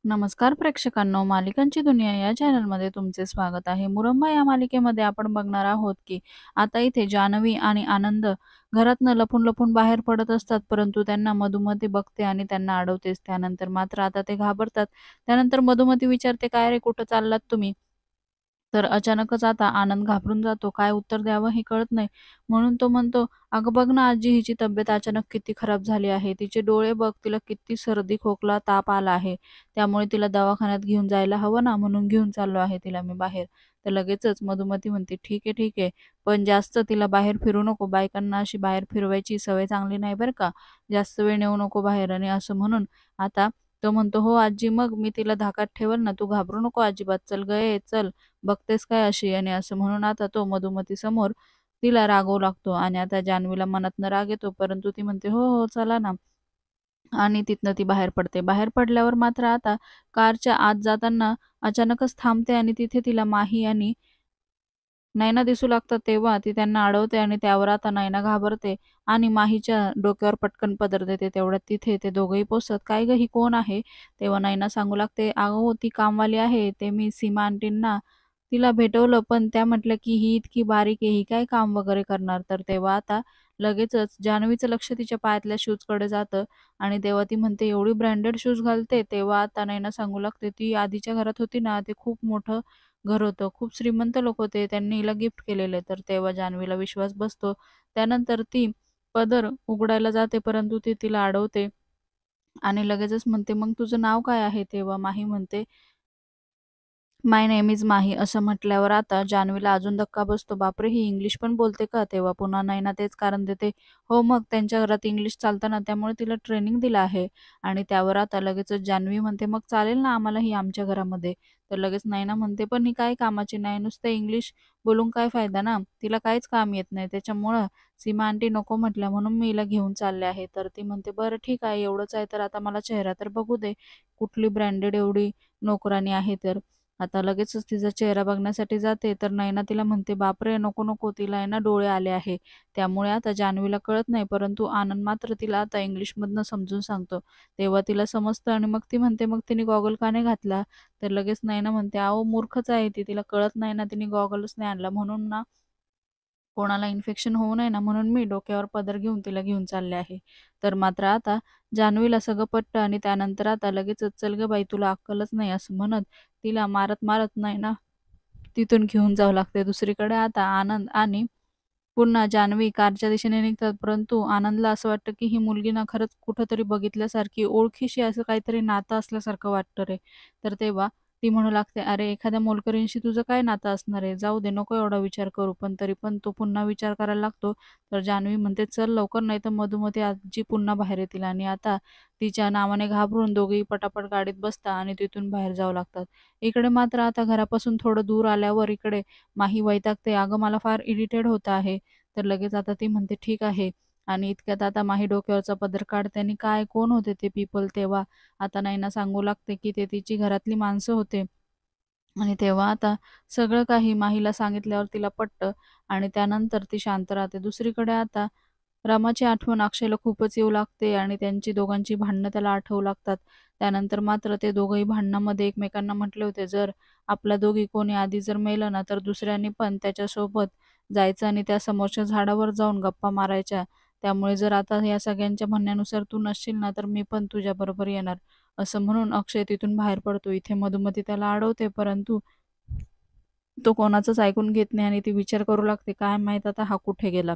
नमस्कार प्रेक्षकांनो, मालिकांची दुनिया या चॅनलमध्ये तुमचे स्वागत आहे. मुरंबा या मालिकेमध्ये आपण बघणार आहोत की आता इथे जान्हवी आणि आनंद घरातनं लपून-लपून बाहेर पडत असतात, परंतु त्यांना मधुमती बघते आणि त्यांना अडवतेच. त्यानंतर मात्र आता ते घाबरतात. त्यानंतर मधुमती विचारते, "काय रे, कुठं चाललात तुम्ही?" तर अचानकच आता आनंद घाबरून जातो. काय उत्तर द्यावं हे कळत नाही. म्हणून तो म्हणतो, "अगं बघ ना आजी, हिची तब्येत अचानक किती खराब झाली आहे. तिचे डोळे बघ, तिला किती सर्दी, खोकला, ताप आला आहे. त्यामुळे तिला दवाखान्यात घेऊन जायला हवं ना, म्हणून घेऊन चाललो आहे तिला मी बाहेर." तर लगेचच मधुमती म्हणते, "ठीक आहे, ठीक आहे. पण जास्त तिला बाहेर फिरू नको. बायकांना अशी बाहेर फिरवायची सवय चांगली नाही बरं का. जास्त वेळ नेऊ नको बाहेर." आणि असं म्हणून आता तो म्हणतो, "हो आजी, मग मी तिला धाकात ठेवेल ना. तू घाबरू नको अजिबात. चल गं, ये चल. बघतेस काय अशी?" आणि असं म्हणून आता तो मधुमतीसमोर तिला रागवू लागतो आणि आता जान्हवीला मनातनं राग येतो, परंतु ती म्हणते, "हो, हो, चला ना." आणि तिथनं ती बाहेर पडते. बाहेर पडल्यावर मात्र आता कारच्या आत जाताना अचानकच थांबते आणि तिथे तिला माही आणि नैना दिसू लागतात. तेव्हा ती त्यांना अडवते आणि त्यावर आता नैना घाबरते आणि माहीच्या डोक्यावर पटकन पदर देते. तेवढ्यात तिथे ते दोघंही पोहोचतात. "काय गं, ही कोण आहे?" तेव्हा नैना सांगू लागते, "अहो, ती कामवाली आहे. ते मी सीमा आंटींना तिला भेटवलं, पण त्या म्हटल्या की ही इतकी बारीक आहे, ही काय काम वगैरे करणार?" तर तेव्हा आता लगेचच जान्हवीचं लक्ष तिच्या पायातल्या शूजकडे जातं आणि तेव्हा ती म्हणते, "एवढी ब्रँडेड शूज घालते?" तेव्हा आता नैना सांगू लागते, "ती आधीच्या घरात होती ना, ते खूप मोठं घर होतं. खूप श्रीमंत लोक होते. त्यांनी हिला गिफ्ट केलेलं आहे." तर तेव्हा जान्हवीला विश्वास बसतो. त्यानंतर ती पदर उघडायला जाते, परंतु ती तिला अडवते आणि लगेचच म्हणते, "मग तुझं नाव काय आहे?" तेव्हा माही म्हणते, "माय नेम इज माही." असं म्हटल्यावर आता जान्हवीला अजून धक्का बसतो. बापरे! ही इंग्लिश पण बोलते का? तेव्हा पुन्हा नैना तेच कारण देते. "हो, मग त्यांच्या घरात इंग्लिश चालतं ना, त्यामुळे तिला ट्रेनिंग दिलं आहे." आणि त्यावर आता लगेचच जान्हवी म्हणते, "मग चालेल ना आम्हालाही आमच्या घरामध्ये." तर लगेच नैना म्हणते, "पण ही काही कामाची नाही. नुसतं इंग्लिश बोलून काय फायदा ना? तिला काहीच काम येत नाही. त्याच्यामुळं सीमा आंटी नको म्हटल्या म्हणून मी हिला घेऊन चालले आहे." तर ती म्हणते, "बरं ठीक आहे, एवढंच आहे तर आता मला चेहरा तर बघू दे. कुठली ब्रँडेड एवढी नोकरानी आहे तर." आता लगेचच तिचा चेहरा बघण्यासाठी जाते, तर नैना तिला म्हणते, "बापरे! नको, नको. तिला आहे ना डोळे आले आहे." त्यामुळे आता जान्हवीला कळत नाही, परंतु आनंद मात्र तिला आता इंग्लिशमधनं समजून सांगतो. तेव्हा तिला समजतं आणि मग ती म्हणते, "मग तिने गॉगल का नाही घातला?" तर लगेच नैना म्हणते, "अहो मूर्खच आहे ती. तिला कळत नाही ना, तिने गॉगलच नाही आणला. म्हणून ना कोणाला इन्फेक्शन होऊ नये ना म्हणून मी डोक्यावर पदर घेऊन तिला घेऊन चालले आहे." तर मात्र आता जान्हवीला सगळं पटतं आणि त्यानंतर आता लगेचच, "चल गं बाई, तुला अक्कलच नाही." असं म्हणत तिला मारत-मारत नाही ना तिथून घेऊन जावं लागते. दुसरीकडे आता आनंद आणि पुन्हा जान्हवी कारच्या दिशेने निघतात. परंतु आनंदला असं वाटतं, की ही मुलगी ना खरंच कुठेतरी बघितल्यासारखी, ओळखीशी असं काहीतरी नातं असल्यासारखं वाटतं रे. तर तेव्हा ती म्हणू लागते, "अरे, एखाद्या मोलकरीणशी तुझं काय नातं असणार आहे? जाऊ दे, नको एवढा विचार करू." पण तरी पण तो पुन्हा विचार करायला लागतो. तर जान्हवी म्हणते, "चल लवकर, नाहीतर मधुमती आजी पुन्हा बाहेर येतील." आणि आता तिच्या नावाने घाबरून दोघेही पटापट गाडीत बसतात आणि तिथून बाहेर जावं लागतात. इकडे मात्र आता घरापासून थोडं दूर आल्यावर इकडे माही वैतागते, "अगं, मला फार इरिटेट होत आहे." तर लगेच आता ती म्हणते, "ठीक आहे." आणि इतक्यात आता माही डोक्यावरचा पदर काढते आणि "काय, कोण होते ते पीपल?" तेव्हा आता नैना सांगू लागते, की ते तिची घरातली माणसं होते. आणि तेव्हा आता सगळं काही माहीला सांगितल्यावर तिला पटतं आणि त्यानंतर ती शांत राहते. दुसरीकडे आता रमाची आठवण अक्षयला खूपच येऊ लागते आणि त्यांची दोघांची भांडणं त्याला आठवू लागतात. त्यानंतर मात्र ते दोघंही भांडणामध्ये एकमेकांना म्हटले होते, "जर आपल्या दोघी कोणी आधी जर मेलं ना, तर दुसऱ्यांनी पण त्याच्यासोबत जायचं आणि त्या समोरच्या झाडावर जाऊन गप्पा मारायच्या. त्यामुळे जर आता या सगळ्यांच्या म्हणण्यानुसार तू नसशील ना, तर मी पण तुझ्याबरोबर येणार." असं म्हणून अक्षय तिथून बाहेर पडतो. इथे मधुमती त्याला अडवते, परंतु तो कोणाचंच ऐकून घेत नाही आणि ती विचार करू लागते, काय माहीत आता हा कुठे गेला?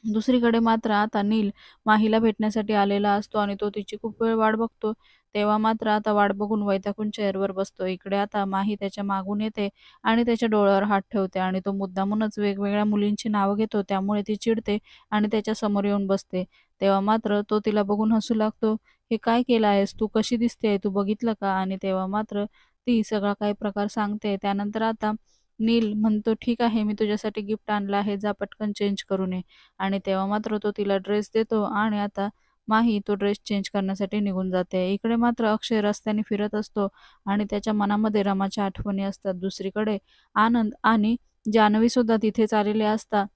दुसरीकडे मात्र आता नील माहीला भेटण्यासाठी आलेला असतो आणि तो तिची खूप वेळ वाट बघतो. तेव्हा मात्र आता वाट बघून वैतागून चेअरवर बसतो. इकडे आता माही त्याच्या मागून येते आणि त्याच्या डोळ्यावर हात ठेवते आणि तो मुद्दामूनच वेगवेगळ्या मुलींची नावं घेतो. त्यामुळे ती चिडते आणि त्याच्या समोर येऊन बसते. तेव्हा मात्र तो तिला बघून हसू लागतो. "हे काय केलं आहेस? तू कशी दिसते? तू बघितलं का?" आणि तेव्हा मात्र ती सगळा काही प्रकार सांगते. त्यानंतर आता नील म्हणतो, "ठीक आहे, मी तुझ्यासाठी गिफ्ट आणलं आहे. जा पटकन चेंज करून ये." आणि तेव्हा मात्र तो तिला ड्रेस देतो आणि आता माही तो ड्रेस चेंज करण्यासाठी निघून जाते. इकडे मात्र अक्षय रस्त्याने फिरत असतो आणि त्याच्या मनामध्ये रमाच्या आठवणी असतात. दुसरीकडे आनंद आणि जान्हवीसुद्धा तिथेच आलेले असतात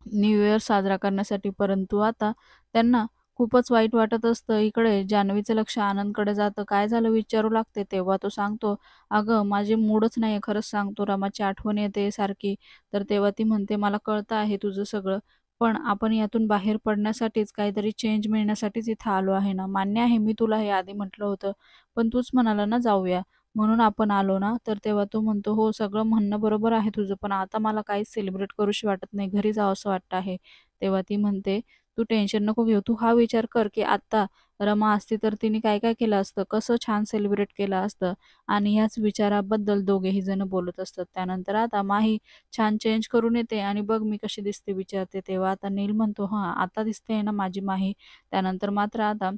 न्यू इयर साजरा करण्यासाठी. परंतु आता त्यांना खूपच वाईट वाटत असतं. इकडे जान्हवीचं लक्ष आनंदकडे जातं. "काय झालं?" विचारू लागते. तेव्हा तो सांगतो, "अगं, माझे मूडच नाहीये खरंच सांगतो. रमाची आठवण येते सारखी." तर तेव्हा ती म्हणते, "मला कळतं आहे तुझं सगळं. पण आपण यातून बाहेर पडण्यासाठीच, काहीतरी चेंज मिळण्यासाठीच इथं आलो आहे ना. मान्य आहे मी तुला हे आधी म्हटलं होतं, पण तूच म्हणाला ना जाऊया, म्हणून आपण आलो ना." तर तेव्हा तो म्हणतो, "हो, सगळं म्हणणं बरोबर आहे तुझं, पण आता मला काहीच सेलिब्रेट करूशी वाटत नाही. घरी जावंसं वाटतं आहे." तेव्हा ती म्हणते, "तू टेन्शन नको घेऊ. तू हा विचार कर, की आत्ता रमा असती तर तिने काय-काय केलं असतं, कसं छान सेलिब्रेट केलं असतं." आणि ह्याच विचाराबद्दल दोघेही जण बोलत असतात. त्यानंतर आता माही छान चेंज करून येते आणि "बघ मी कशी दिसते?" विचारते. तेव्हा आता नील म्हणतो, "हां, आता दिसते ना माझी माही." त्यानंतर मात्र आता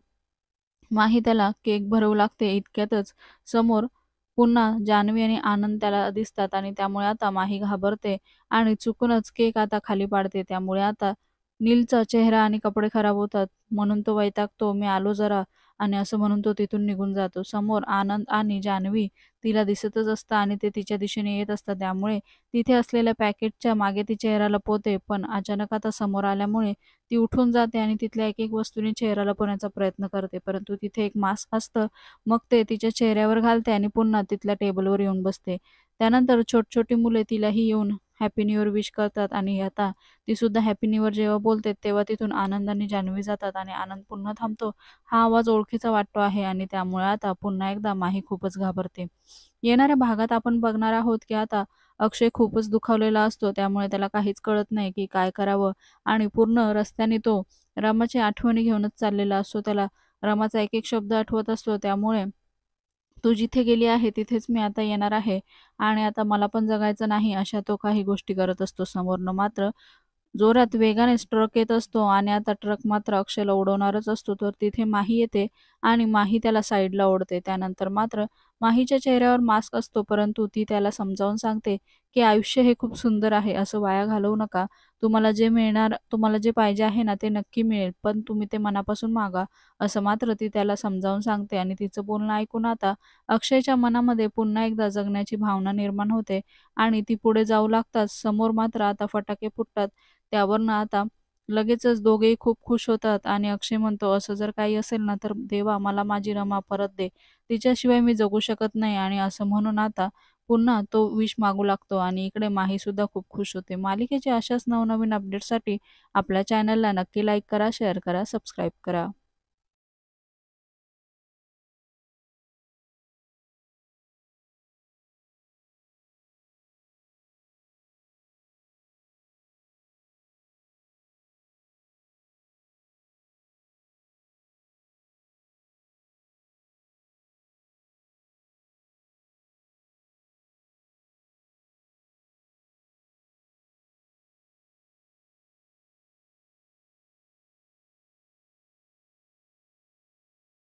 माही त्याला केक भरवू लागते. इतक्यातच समोर पुन्हा जान्हवी आणि आनंद त्याला दिसतात आणि त्यामुळे आता माही घाबरते आणि चुकूनच केक आता खाली पाडते. त्यामुळे आता नीलचा चेहरा आणि कपडे खराब होतात. म्हणून तो वैतागतो, "मी आलो जरा" आणि असं म्हणून तो तिथून निघून जातो. समोर आनंद आणि जान्हवी तिला दिसतच असतं आणि ते तिच्या दिशेने येत असतात. त्यामुळे तिथे असलेल्या पॅकेटच्या मागे ती चेहरा लपवते. पण अचानक आता समोर आल्यामुळे ती उठून जाते आणि तिथल्या एक-एक वस्तूने चेहरा लपवण्याचा प्रयत्न करते. परंतु तिथे एक मास्क असतं. मग ते तिच्या चेहऱ्यावर घालते आणि पुन्हा तिथल्या टेबलवर येऊन बसते. त्यानंतर छोटी-छोटी मुले तिलाही येऊन हॅपी न्यू इयर विश करतात आणि आता ती सुद्धा हॅपी न्यू इयर जेव्हा बोलते, तेव्हा तिथून आनंद आणि जान्हवी जातात आणि आनंद पुन्हा थांबतो. हा आवाज ओळखीचा वाटतो आहे आणि त्यामुळे आता पुन्हा एकदा माही खूपच घाबरते. येणाऱ्या भागात आपण बघणार आहोत, की आता अक्षय खूपच दुखावलेला असतो. त्यामुळे त्याला काहीच कळत नाही, की काय करावं आणि पूर्ण रस्त्याने तो रमाची आठवणी घेऊनच चाललेला असतो. त्याला रमाचा एक-एक शब्द आठवत असतो. त्यामुळे "तू जिथे गेली आहे तिथेच मी आता येणार आहे आणि आता मला पण जगायचं नाही." अशा तो काही गोष्टी करत असतो. समोरनं मात्र जोरात वेगानेच ट्रक येत असतो आणि आता ट्रक मात्र अक्षयला उडवणारच असतो. तर तिथे माही येते आणि माही त्याला साईडला ओढते. त्यानंतर मात्र माहीच्या चेहऱ्यावर मास्क असतो, परंतु ती त्याला समजावून सांगते, की "आयुष्य हे खूप सुंदर आहे. असं वाया घालवू नका. तुम्हाला जे पाहिजे आहे ना, ते नक्की मिळेल. पण तुम्ही ते मनापासून मागा." असं मात्र ती त्याला समजावून सांगते आणि तिचं बोलणं ऐकून आता अक्षयच्या मनामध्ये पुन्हा एकदा जगण्याची भावना निर्माण होते आणि ती पुढे जाऊ लागताच समोर मात्र आता फटाके फुटतात. त्यावरनं आता लगेचच दोघेही खूप खुश होतात आणि अक्षय म्हणतो, "असं जर काही असेल ना, तर देवा मला माझी रमा परत दे. तिच्याशिवाय मी जगू शकत नाही." आणि असं म्हणून आता पुन्हा तो विश मागू लागतो आणि इकडे माहीसुद्धा खूप खुश होते. मालिकेच्या अशाच नवनवीन अपडेट्ससाठी आपल्या चॅनलला नक्की लाईक करा, शेअर करा, सबस्क्राईब करा.